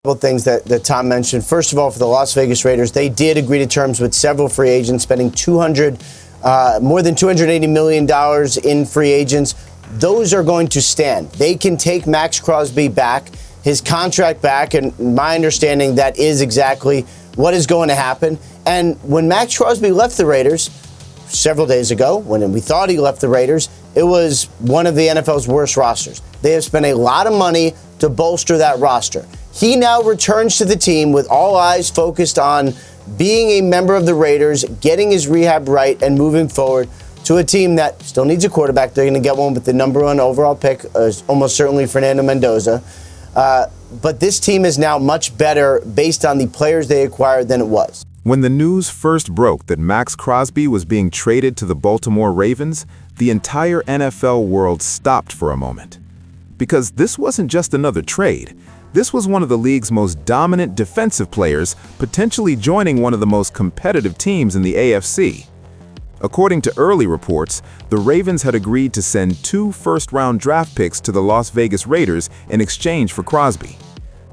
Couple things that Tom mentioned. First of all, for the Las Vegas Raiders, they did agree to terms with several free agents, spending more than $280 million in free agents. Those are going to stand. They can take Maxx Crosby back, his contract back, and my understanding that is exactly what is going to happen. And when Maxx Crosby left the Raiders several days ago, when we thought he left the Raiders, it was one of the NFL's worst rosters. They have spent a lot of money to bolster that roster. He now returns to the team with all eyes focused on being a member of the Raiders, getting his rehab right, and moving forward to a team that still needs a quarterback. They're going to get one with the number 1 overall pick, almost certainly Fernando Mendoza. But this team is now much better based on the players they acquired than it was. When the news first broke that Maxx Crosby was being traded to the Baltimore Ravens, the entire NFL world stopped for a moment. Because this wasn't just another trade. This was one of the league's most dominant defensive players, potentially joining one of the most competitive teams in the AFC. According to early reports, the Ravens had agreed to send 2 first-round draft picks to the Las Vegas Raiders in exchange for Crosby.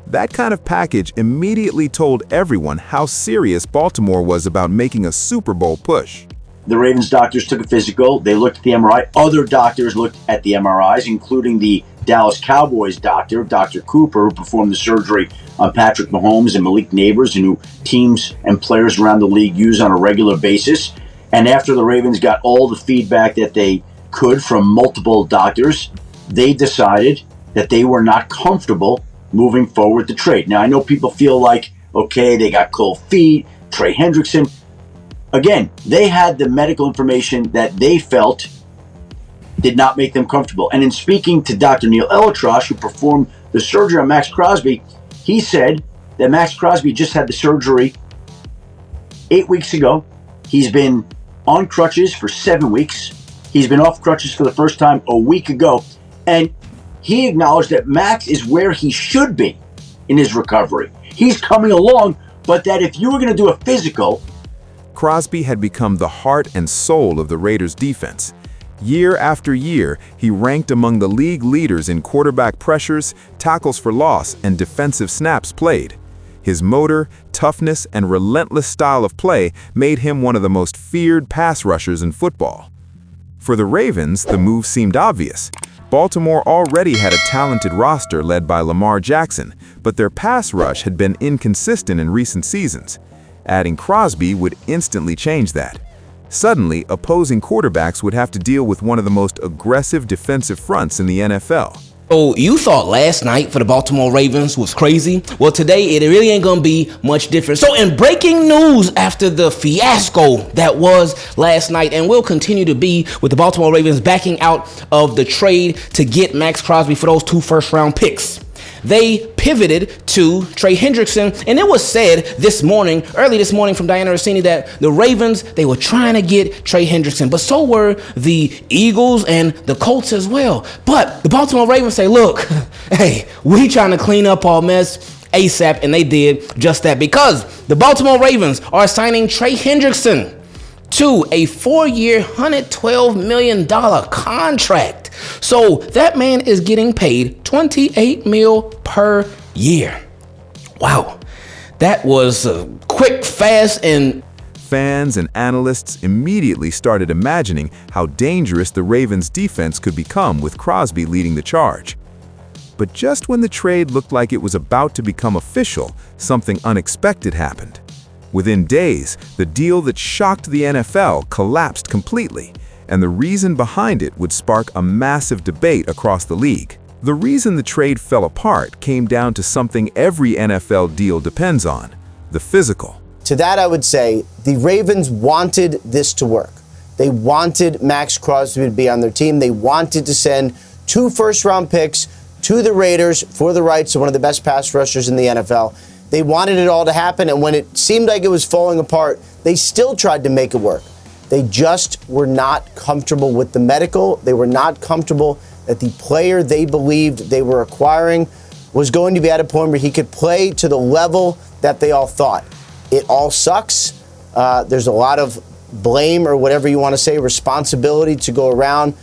That kind of package immediately told everyone how serious Baltimore was about making a Super Bowl push. The Ravens doctors took a physical. They looked at the MRI. Other doctors looked at the MRIs, including the Dallas Cowboys doctor, Dr. Cooper, who performed the surgery on Patrick Mahomes and Malik Nabers, and who teams and players around the league use on a regular basis. And after the Ravens got all the feedback that they could from multiple doctors, they decided that they were not comfortable moving forward the trade. Now, I know people feel like, okay, they got cold feet, Trey Hendrickson. Again, they had the medical information that they felt did not make them comfortable. And in speaking to Dr. Neil Elitrosh, who performed the surgery on Maxx Crosby, he said that Maxx Crosby just had the surgery 8 weeks ago. He's been on crutches for 7 weeks. He's been off crutches for the first time a week ago. And he acknowledged that Max is where he should be in his recovery. He's coming along, but that if you were going to do a physical... Crosby had become the heart and soul of the Raiders' defense. Year after year, he ranked among the league leaders in quarterback pressures, tackles for loss, and defensive snaps played. His motor, toughness, and relentless style of play made him one of the most feared pass rushers in football. For the Ravens, the move seemed obvious. Baltimore already had a talented roster led by Lamar Jackson, but their pass rush had been inconsistent in recent seasons. Adding Crosby would instantly change that. Suddenly, opposing quarterbacks would have to deal with one of the most aggressive defensive fronts in the NFL. So you thought last night for the Baltimore Ravens was crazy? Well, today it really ain't gonna be much different. So in breaking news after the fiasco that was last night and will continue to be with the Baltimore Ravens backing out of the trade to get Maxx Crosby for those 2 first-round picks, they pivoted to Trey Hendrickson, and it was said early this morning from Diana Rossini, that the Ravens, they were trying to get Trey Hendrickson, but so were the Eagles and the Colts as well. But the Baltimore Ravens say, look, hey, we trying to clean up our mess ASAP, and they did just that, because the Baltimore Ravens are signing Trey Hendrickson to a 4-year, $112 million contract. So that man is getting paid $28 million per year. Wow, that was quick, fast, and... Fans and analysts immediately started imagining how dangerous the Ravens' defense could become with Crosby leading the charge. But just when the trade looked like it was about to become official, something unexpected happened. Within days, the deal that shocked the NFL collapsed completely, and the reason behind it would spark a massive debate across the league. The reason the trade fell apart came down to something every NFL deal depends on: the physical. To that, I would say the Ravens wanted this to work. They wanted Maxx Crosby to be on their team. They wanted to send 2 first-round picks to the Raiders for the rights of one of the best pass rushers in the NFL. They wanted it all to happen, and when it seemed like it was falling apart, they still tried to make it work. They just were not comfortable with the medical. They were not comfortable that the player they believed they were acquiring was going to be at a point where he could play to the level that they all thought. It all sucks. There's a lot of blame, or whatever you want to say, responsibility to go around.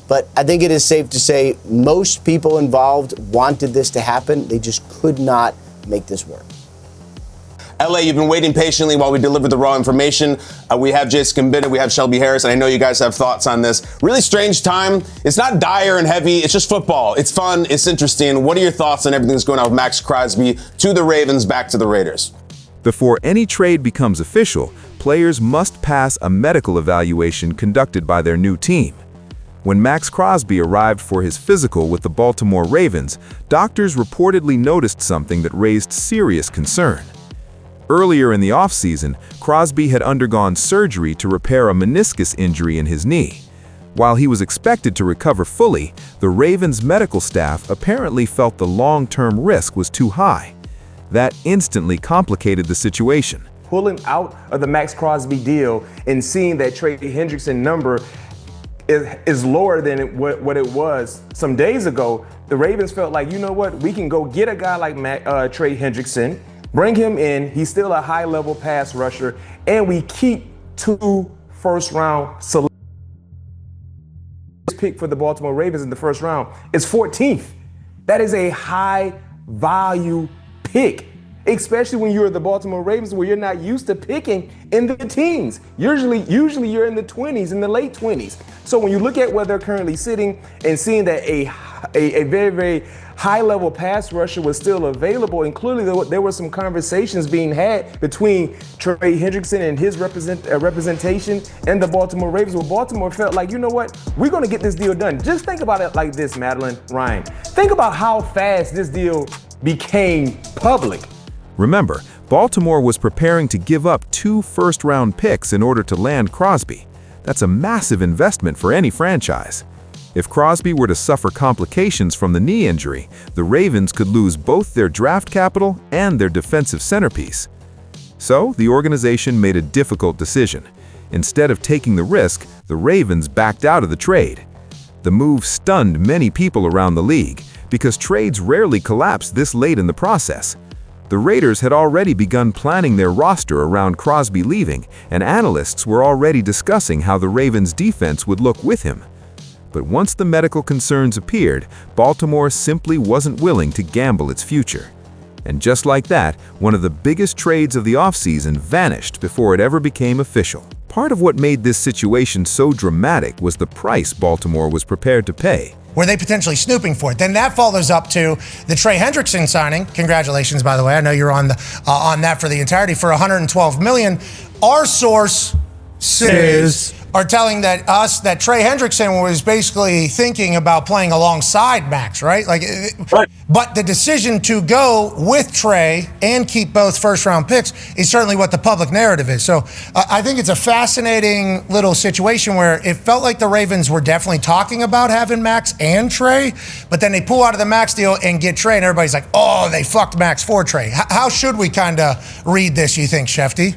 But I think it is safe to say most people involved wanted this to happen. They just could not make this work. LA, you've been waiting patiently while we deliver the raw information. We have Jason Bennett, we have Shelby Harris, and I know you guys have thoughts on this. Really strange time. It's not dire and heavy. It's just football. It's fun. It's interesting. What are your thoughts on everything that's going on with Maxx Crosby to the Ravens, back to the Raiders? Before any trade becomes official, players must pass a medical evaluation conducted by their new team. When Maxx Crosby arrived for his physical with the Baltimore Ravens, doctors reportedly noticed something that raised serious concern. Earlier in the offseason, Crosby had undergone surgery to repair a meniscus injury in his knee. While he was expected to recover fully, the Ravens' medical staff apparently felt the long-term risk was too high. That instantly complicated the situation. Pulling out of the Maxx Crosby deal and seeing that Trey Hendrickson number is lower than what it was some days ago, the Ravens felt like, you know what, we can go get a guy like Trey Hendrickson, bring him in, he's still a high-level pass rusher, and we keep 2 first-round selections. Pick for the Baltimore Ravens in the first round is 14th. That is a high-value pick, especially when you're the Baltimore Ravens, where you're not used to picking in the teens. Usually you're in the 20s, in the late 20s. So when you look at where they're currently sitting and seeing that a very, very high-level pass rusher was still available, and clearly there were some conversations being had between Trey Hendrickson and his representation and the Baltimore Ravens, where Baltimore felt like, you know what, we're going to get this deal done. Just think about it like this, Madeline, Ryan. Think about how fast this deal became public. Remember, Baltimore was preparing to give up 2 first-round picks in order to land Crosby. That's a massive investment for any franchise. If Crosby were to suffer complications from the knee injury, the Ravens could lose both their draft capital and their defensive centerpiece. So, the organization made a difficult decision. Instead of taking the risk, the Ravens backed out of the trade. The move stunned many people around the league, because trades rarely collapse this late in the process. The Raiders had already begun planning their roster around Crosby leaving, and analysts were already discussing how the Ravens' defense would look with him. But once the medical concerns appeared, Baltimore simply wasn't willing to gamble its future. And just like that, one of the biggest trades of the offseason vanished before it ever became official. Part of what made this situation so dramatic was the price Baltimore was prepared to pay. Were they potentially snooping for it? Then that follows up to the Trey Hendrickson signing. Congratulations, by the way. I know you're on that for the entirety for $112 million. Our source says are telling us that Trey Hendrickson was basically thinking about playing alongside Max, right? Right. But the decision to go with Trey and keep both first-round picks is certainly what the public narrative is. So I think it's a fascinating little situation where it felt like the Ravens were definitely talking about having Max and Trey, but then they pull out of the Max deal and get Trey, and everybody's like, oh, they fucked Max for Trey. How should we kind of read this, you think, Shefty?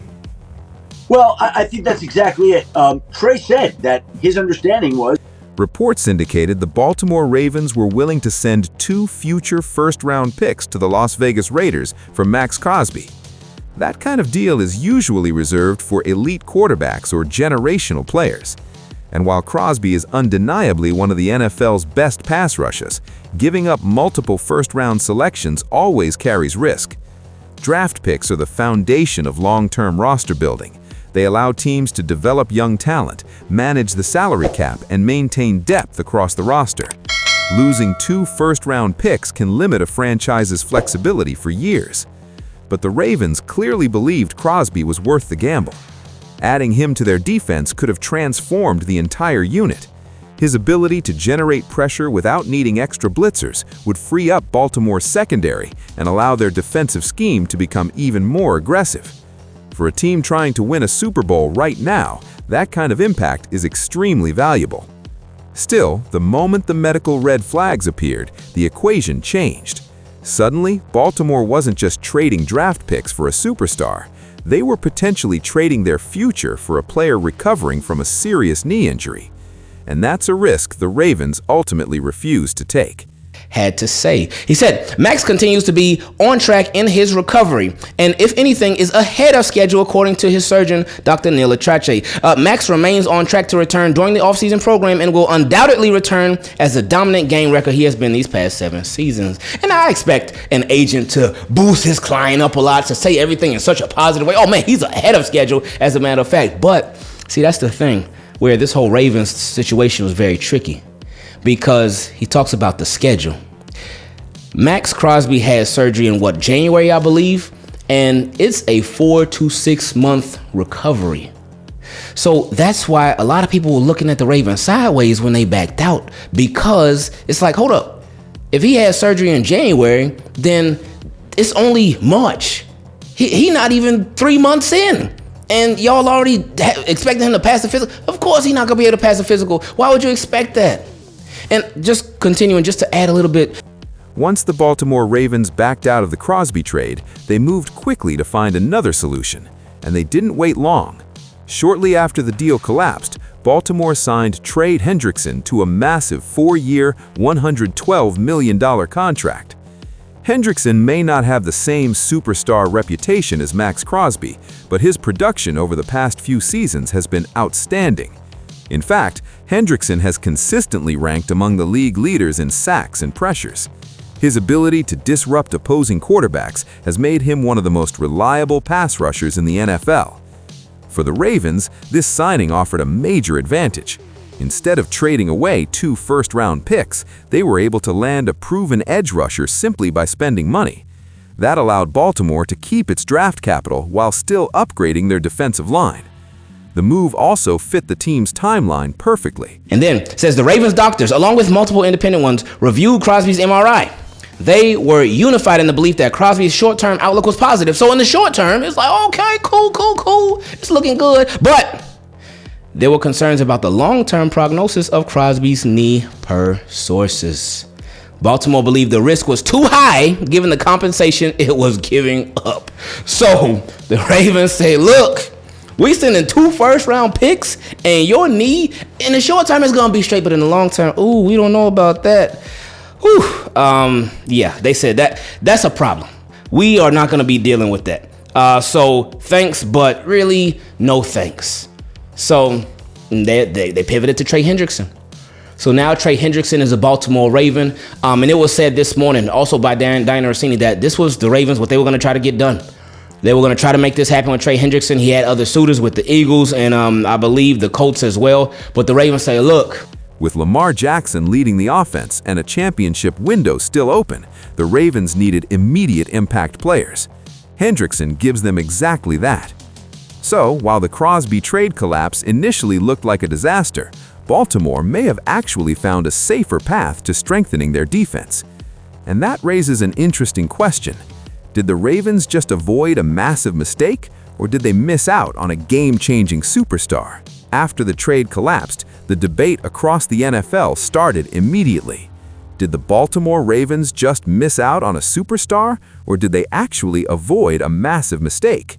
Well, I think that's exactly it. Trey said that his understanding was Reports indicated the Baltimore Ravens were willing to send 2 future first-round picks to the Las Vegas Raiders for Maxx Crosby. That kind of deal is usually reserved for elite quarterbacks or generational players. And while Crosby is undeniably one of the NFL's best pass rushers, giving up multiple first-round selections always carries risk. Draft picks are the foundation of long-term roster building. They allow teams to develop young talent, manage the salary cap, and maintain depth across the roster. Losing 2 first-round picks can limit a franchise's flexibility for years. But the Ravens clearly believed Crosby was worth the gamble. Adding him to their defense could have transformed the entire unit. His ability to generate pressure without needing extra blitzers would free up Baltimore's secondary and allow their defensive scheme to become even more aggressive. For a team trying to win a Super Bowl right now, that kind of impact is extremely valuable. Still, the moment the medical red flags appeared, the equation changed. Suddenly, Baltimore wasn't just trading draft picks for a superstar. They were potentially trading their future for a player recovering from a serious knee injury. And that's a risk the Ravens ultimately refused to take. had to say. He said, Maxx continues to be on track in his recovery, and if anything, is ahead of schedule according to his surgeon, Dr. Neil Atrache. Maxx remains on track to return during the offseason program and will undoubtedly return as the dominant game record he has been these past 7 seasons. And I expect an agent to boost his client up a lot, to say everything in such a positive way. Oh man, he's ahead of schedule, as a matter of fact. But see, that's the thing where this whole Ravens situation was very tricky, because he talks about the schedule. Maxx Crosby had surgery in January, I believe, and it's a 4 to 6 month recovery. So that's why a lot of people were looking at the Ravens sideways when they backed out, because it's like, hold up, if he had surgery in January, then it's only March. He not even 3 months in, and y'all already expecting him to pass the physical. Of course he's not gonna be able to pass the physical. Why would you expect that? And just continuing, just to add a little bit. Once the Baltimore Ravens backed out of the Crosby trade, they moved quickly to find another solution, and they didn't wait long. Shortly after the deal collapsed, Baltimore signed Trey Hendrickson to a massive 4-year, $112 million contract. Hendrickson may not have the same superstar reputation as Maxx Crosby, but his production over the past few seasons has been outstanding. In fact, Hendrickson has consistently ranked among the league leaders in sacks and pressures. His ability to disrupt opposing quarterbacks has made him one of the most reliable pass rushers in the NFL. For the Ravens, this signing offered a major advantage. Instead of trading away 2 first-round picks, they were able to land a proven edge rusher simply by spending money. That allowed Baltimore to keep its draft capital while still upgrading their defensive line. The move also fit the team's timeline perfectly. And then says the Ravens doctors, along with multiple independent ones, reviewed Crosby's MRI. They were unified in the belief that Crosby's short-term outlook was positive. So in the short term, it's like, okay, cool. It's looking good. But there were concerns about the long-term prognosis of Crosby's knee, per sources. Baltimore believed the risk was too high given the compensation it was giving up. So the Ravens say, look, we sending 2 first-round picks, and your knee, in the short term, is going to be straight, but in the long term, ooh, we don't know about that. Yeah, they said that's a problem. We are not going to be dealing with that. So thanks, but really no thanks. So they pivoted to Trey Hendrickson. So now Trey Hendrickson is a Baltimore Raven. And it was said this morning also by Diana Orsini that this was the Ravens, what they were going to try to get done. They were going to try to make this happen with Trey Hendrickson. He had other suitors with the Eagles and I believe the Colts as well. But the Ravens say, look, with Lamar Jackson leading the offense and a championship window still open, the Ravens needed immediate impact players. Hendrickson gives them exactly that. So, while the Crosby trade collapse initially looked like a disaster, Baltimore may have actually found a safer path to strengthening their defense. And that raises an interesting question. Did the Ravens just avoid a massive mistake, or did they miss out on a game-changing superstar? After the trade collapsed, the debate across the NFL started immediately. Did the Baltimore Ravens just miss out on a superstar, or did they actually avoid a massive mistake?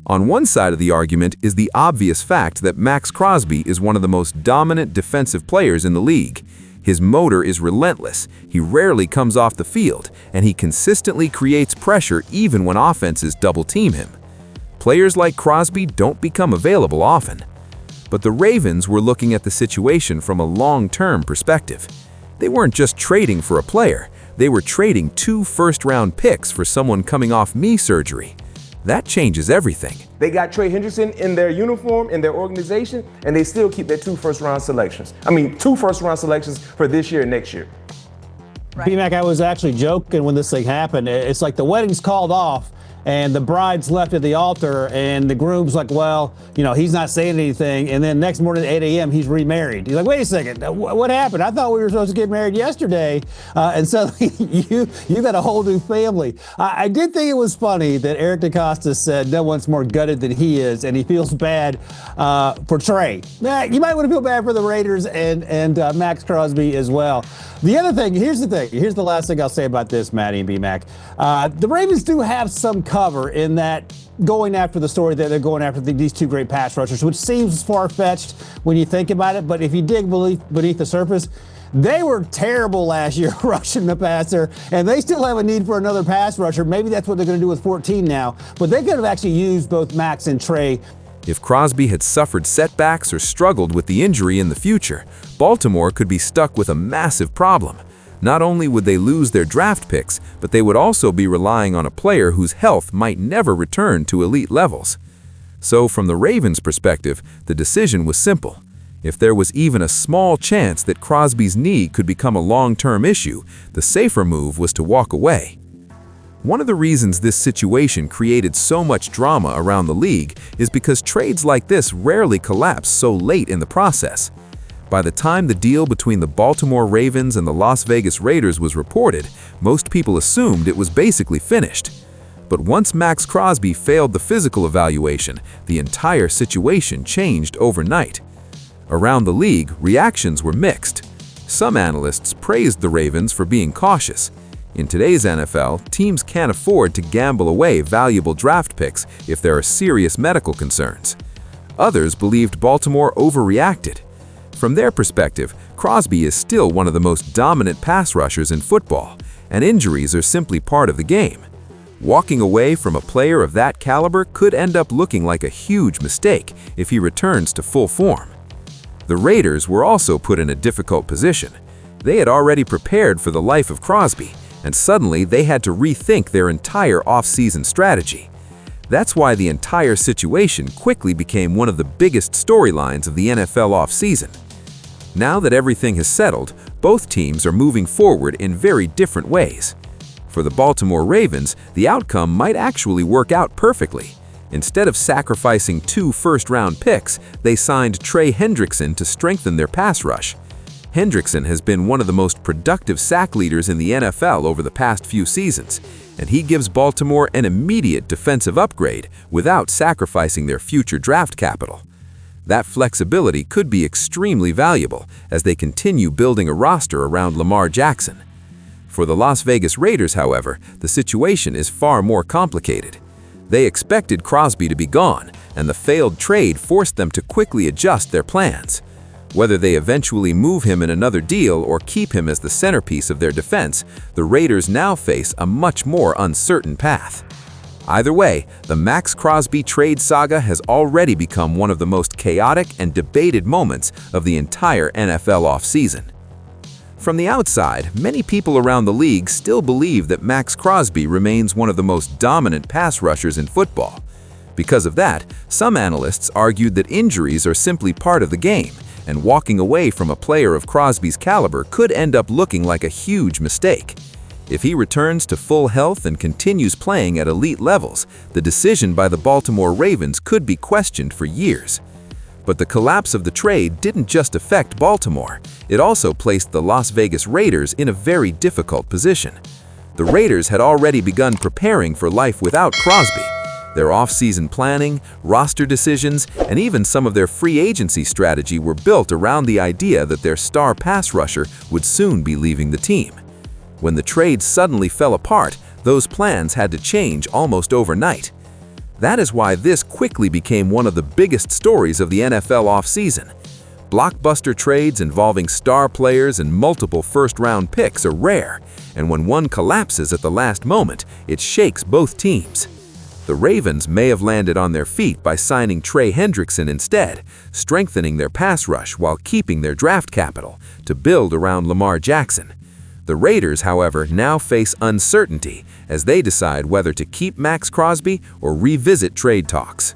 On one side of the argument is the obvious fact that Maxx Crosby is one of the most dominant defensive players in the league. His motor is relentless, he rarely comes off the field, and he consistently creates pressure even when offenses double-team him. Players like Crosby don't become available often. But the Ravens were looking at the situation from a long-term perspective. They weren't just trading for a player, they were trading 2 first-round picks for someone coming off knee surgery. That changes everything. They got Trey Hendrickson in their uniform, in their organization, and they still keep their 2 first-round selections. 2 first-round selections for this year and next year. Right. B-Mac, I was actually joking when this thing happened. It's like the wedding's called off, and the bride's left at the altar, and the groom's like, well, he's not saying anything. And then next morning at 8 a.m., he's remarried. He's like, wait a second, what happened? I thought we were supposed to get married yesterday. And suddenly you got a whole new family. I did think it was funny that Eric DeCosta said no one's more gutted than he is, and he feels bad for Trey. You might want to feel bad for the Raiders and Maxx Crosby as well. The other thing, here's the last thing I'll say about this, Maddie and B-Mac. The Ravens do have some cover in that going after the story that they're going after these 2 great pass rushers, which seems far-fetched when you think about it, but if you dig beneath the surface, They were terrible last year rushing the passer, and they still have a need for another pass rusher. Maybe that's what they're going to do with 14 now. But they could have actually used both Maxx and Trey. If Crosby had suffered setbacks or struggled with the injury in the future, Baltimore could be stuck with a massive problem. Not only would they lose their draft picks, but they would also be relying on a player whose health might never return to elite levels. So from the Ravens' perspective, the decision was simple. If there was even a small chance that Crosby's knee could become a long-term issue, the safer move was to walk away. One of the reasons this situation created so much drama around the league is because trades like this rarely collapse so late in the process. By the time the deal between the Baltimore Ravens and the Las Vegas Raiders was reported, most people assumed it was basically finished. But once Maxx Crosby failed the physical evaluation, the entire situation changed overnight. Around the league, reactions were mixed. Some analysts praised the Ravens for being cautious. In today's NFL, teams can't afford to gamble away valuable draft picks if there are serious medical concerns. Others believed Baltimore overreacted. From their perspective, Crosby is still one of the most dominant pass rushers in football, and injuries are simply part of the game. Walking away from a player of that caliber could end up looking like a huge mistake if he returns to full form. The Raiders were also put in a difficult position. They had already prepared for the life of Crosby, and suddenly they had to rethink their entire off-season strategy. That's why the entire situation quickly became one of the biggest storylines of the NFL off-season. Now that everything has settled, both teams are moving forward in very different ways. For the Baltimore Ravens, the outcome might actually work out perfectly. Instead of sacrificing 2 first-round picks, they signed Trey Hendrickson to strengthen their pass rush. Hendrickson has been one of the most productive sack leaders in the NFL over the past few seasons, and he gives Baltimore an immediate defensive upgrade without sacrificing their future draft capital. That flexibility could be extremely valuable as they continue building a roster around Lamar Jackson. For the Las Vegas Raiders, however, the situation is far more complicated. They expected Crosby to be gone, and the failed trade forced them to quickly adjust their plans. Whether they eventually move him in another deal or keep him as the centerpiece of their defense, the Raiders now face a much more uncertain path. Either way, the Maxx Crosby trade saga has already become one of the most chaotic and debated moments of the entire NFL offseason. From the outside, many people around the league still believe that Maxx Crosby remains one of the most dominant pass rushers in football. Because of that, some analysts argued that injuries are simply part of the game, and walking away from a player of Crosby's caliber could end up looking like a huge mistake. If he returns to full health and continues playing at elite levels, the decision by the Baltimore Ravens could be questioned for years. But the collapse of the trade didn't just affect Baltimore, it also placed the Las Vegas Raiders in a very difficult position. The Raiders had already begun preparing for life without Crosby. Their off-season planning, roster decisions, and even some of their free agency strategy were built around the idea that their star pass rusher would soon be leaving the team. When the trade suddenly fell apart, those plans had to change almost overnight. That is why this quickly became one of the biggest stories of the NFL offseason. Blockbuster trades involving star players and multiple first-round picks are rare, and when one collapses at the last moment, it shakes both teams. The Ravens may have landed on their feet by signing Trey Hendrickson instead, strengthening their pass rush while keeping their draft capital to build around Lamar Jackson. The Raiders, however, now face uncertainty as they decide whether to keep Maxx Crosby or revisit trade talks.